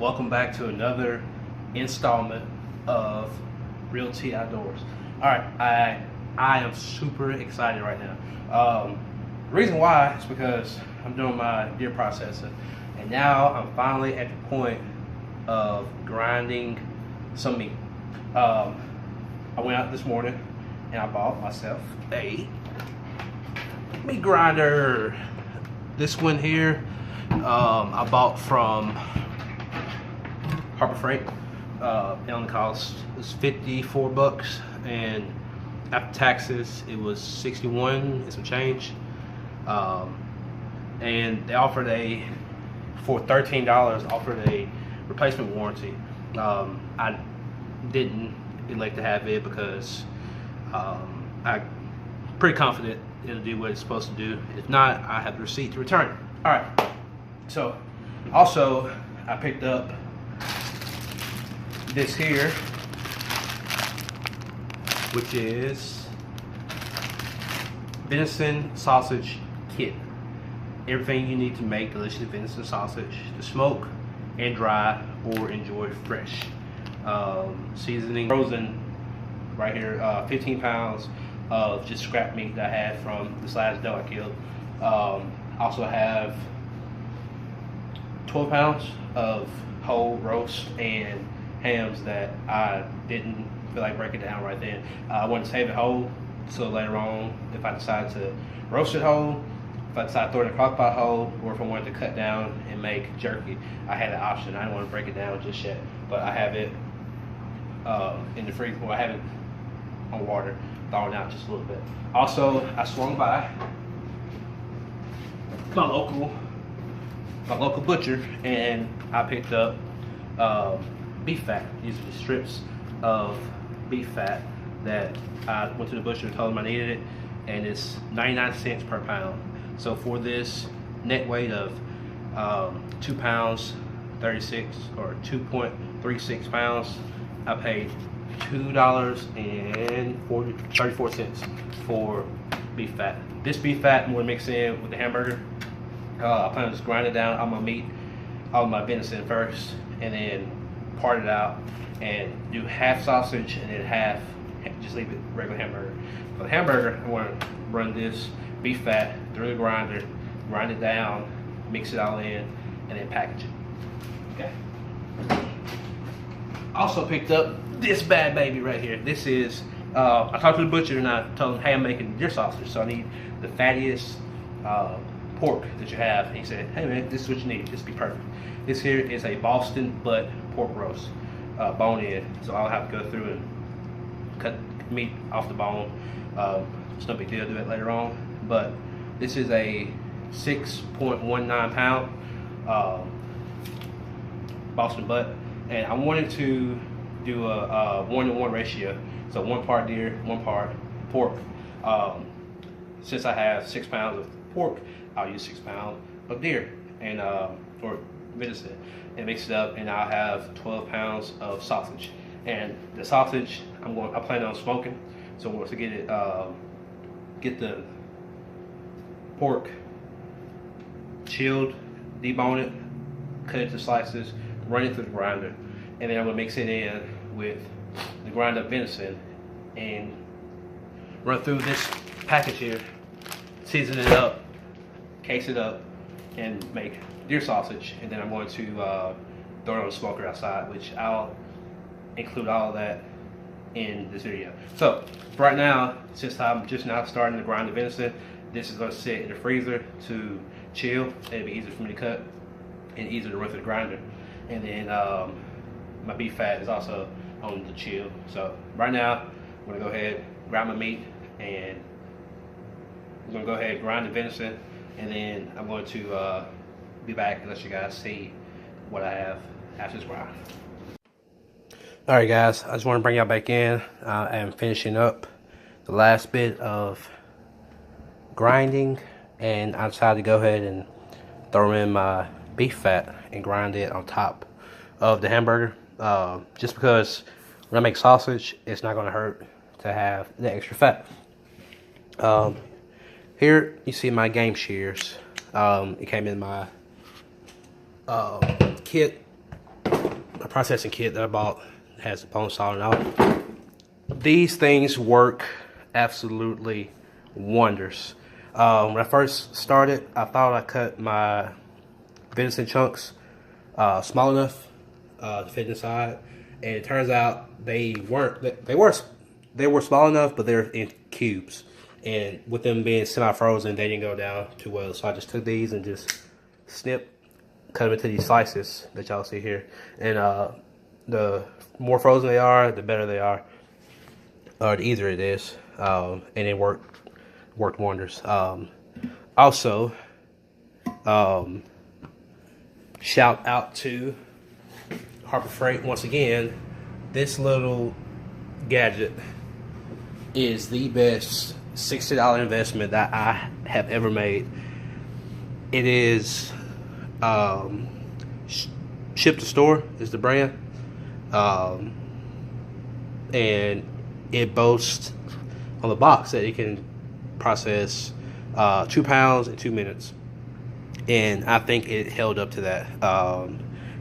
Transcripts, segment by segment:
welcome back to another installment of Real T Outdoors. Alright, I am super excited right now. The reason why is because I'm doing my deer processing, and now I'm finally at the point of grinding some meat. I went out this morning and I bought myself a meat grinder. This one here I bought from Harbor Freight. It only cost was $54, and after taxes it was 61 and some change. And they offered for $13 offered a replacement warranty. I didn't elect to have it because I'm pretty confident it'll do what it's supposed to do. If not, I have the receipt to return it. All right. So, also I picked up this here, which is venison sausage kit. Everything you need to make delicious venison sausage to smoke and dry or enjoy fresh. Seasoning, frozen right here, 15 pounds of just scrap meat that I had from this last doe I killed. Also have 12 pounds of whole roast and hams that I didn't feel like breaking down right then. I wanted to save it whole, so later on, if I decide to roast it whole, if I decide to throw it in a crock pot whole, or if I wanted to cut down and make jerky, I had an option. I didn't want to break it down just yet, but I have it in the freezer. Well, I have it on water, thawing out just a little bit. Also, I swung by my local butcher, and I picked up beef fat. These are the strips of beef fat that I went to the butcher and told him I needed it, and it's 99 cents per pound. So for this net weight of 2 pounds 36 or 2.36 pounds, I paid $2.34 for beef fat. This beef fat I'm going to mix in with the hamburger. I plan to just grind it down on my meat, on my venison first, and then part it out and do half sausage and then half, just leave it regular hamburger. For the hamburger, I want to run this beef fat through the grinder, grind it down, mix it all in, and then package it. Okay. Also picked up this bad baby right here. This is, I talked to the butcher and I told him, hey, I'm making deer sausage, so I need the fattiest pork that you have. And he said, hey man, this is what you need. This will be perfect. This here is a Boston butt pork roast, bone in. So I'll have to go through and cut meat off the bone. It's no big deal to do it later on. But this is a 6.19 pound Boston butt, and I wanted to do a 1-to-1 ratio. So 1 part deer, 1 part pork. Since I have 6 pounds of pork, I'll use 6 pounds of deer and or venison, and mix it up, and I'll have 12 pounds of sausage. And the sausage I plan on smoking. So once I get it, get the pork chilled, debone it, cut it to slices, run it through the grinder, and then I'm gonna mix it in with the ground up venison and run through this package here, season it up, case it up, and make deer sausage. And then I'm going to throw it on the smoker outside, which I'll include all of that in this video. So right now, since I'm just now starting to grind the venison, this is going to sit in the freezer to chill. It'll be easier for me to cut and easier to run through the grinder. And then my beef fat is also on the chill. So right now, I'm going to go ahead, grind my meat, and I'm going to go ahead and grind the venison, and then I'm going to be back and let you guys see what I have after this grind. Alright guys, I just want to bring y'all back in. I am finishing up the last bit of grinding, and I decided to go ahead and throw in my beef fat and grind it on top of the hamburger. Just because when I make sausage, it's not going to hurt to have the extra fat. Here you see my game shears. It came in my kit. a processing kit that I bought has the bone saw and all. These things work absolutely wonders. When I first started, I thought I cut my venison chunks small enough to fit inside, and it turns out they weren't. They were small enough, but they're in cubes, and with them being semi-frozen, they didn't go down too well. So I just took these and just cut them into these slices that y'all see here, and the more frozen they are, the better they are, or the easier it is, and it worked wonders. Also, shout out to Harbor Freight once again. This little gadget is the best $60 investment that I have ever made. It is Ship to Store is the brand, and it boasts on the box that it can process 2 pounds in 2 minutes, and I think it held up to that.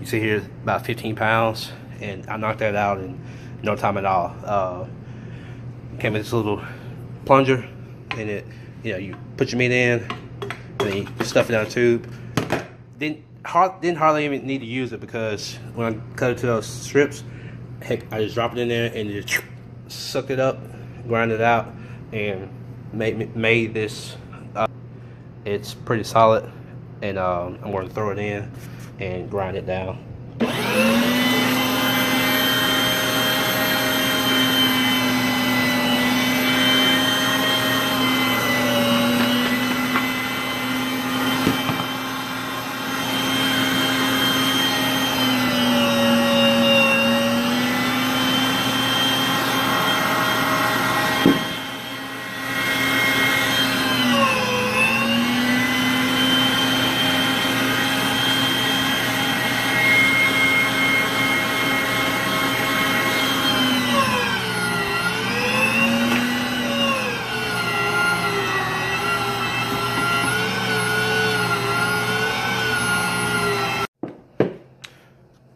You see here about 15 pounds, and I knocked that out in no time at all. Came with this little plunger, and it, you put your meat in, and then you stuff it down a tube. Didn't hardly even need to use it, because when I cut it to those strips, heck, I just dropped it in there and just sucked it up, grind it out, and made this. It's pretty solid, and I'm going to throw it in and grind it down.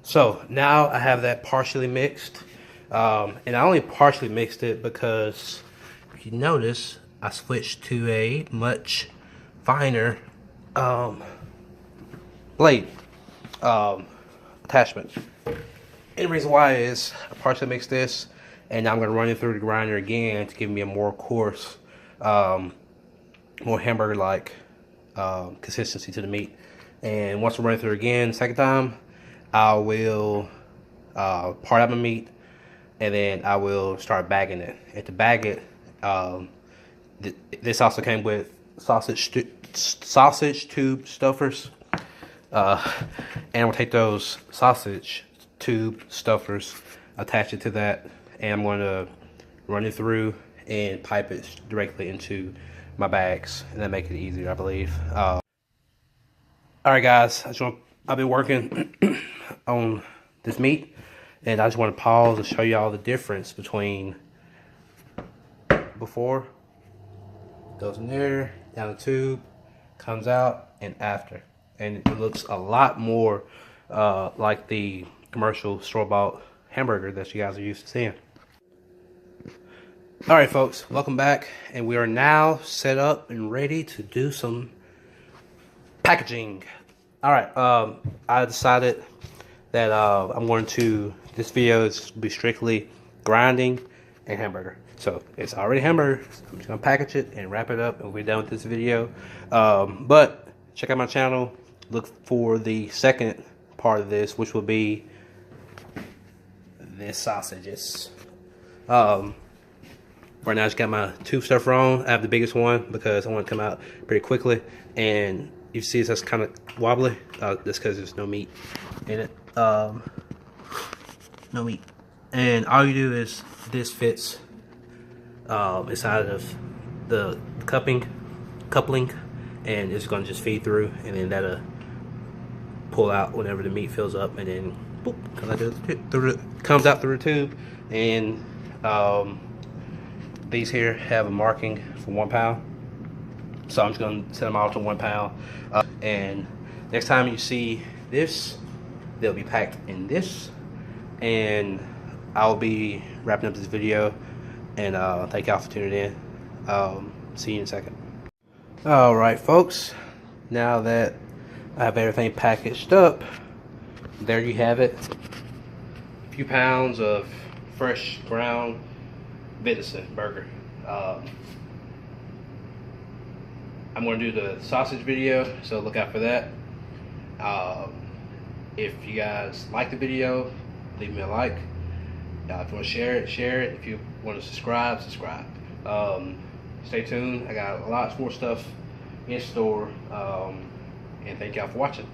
So now I have that partially mixed, and I only partially mixed it because if you notice, I switched to a much finer blade attachment. And the reason why is I partially mixed this, and now I'm going to run it through the grinder again to give me a more coarse, more hamburger-like consistency to the meat. And once I run it through again, second time, I will part out my meat, and then I will start bagging it. And to bag it, this also came with sausage tube stuffers, and I'm gonna take those sausage tube stuffers, attach it to that, and I'm going to run it through and pipe it directly into my bags, and that make it easier, I believe. All right, guys, I've been working on this meat, and I just want to pause and show you all the difference between before, goes in there, down the tube, comes out, and after. And it looks a lot more like the commercial store-bought hamburger that you guys are used to seeing. All right, folks, welcome back, and we are now set up and ready to do some packaging. All right, I decided that I'm going to, this video is be strictly grinding and hamburger. So it's already hamburger, so I'm just gonna package it and wrap it up, and we're done with this video. But check out my channel, look for the second part of this, which will be the sausages. Right now I just got my tube stuffer on. I have the biggest one because I want to come out pretty quickly, and you see that's kind of wobbly. That's because there's no meat in it. No meat. And all you do is, this fits inside of the coupling, and it's going to just feed through, and then that'll pull out whenever the meat fills up, and then boop, comes out through the tube. And these here have a marking for 1 pound, so I'm just going to set them all to 1 pound. And next time you see this, they'll be packed in this and I'll be wrapping up this video. And thank y'all for tuning in. See you in a second. Alright folks, now that I have everything packaged up, there you have it. A few pounds of fresh ground venison burger. I'm going to do the sausage video, so look out for that. If you guys like the video, leave me a like. If you want to share it, share it. If you want to subscribe, subscribe. Stay tuned. I got a lot more stuff in store. And thank y'all for watching.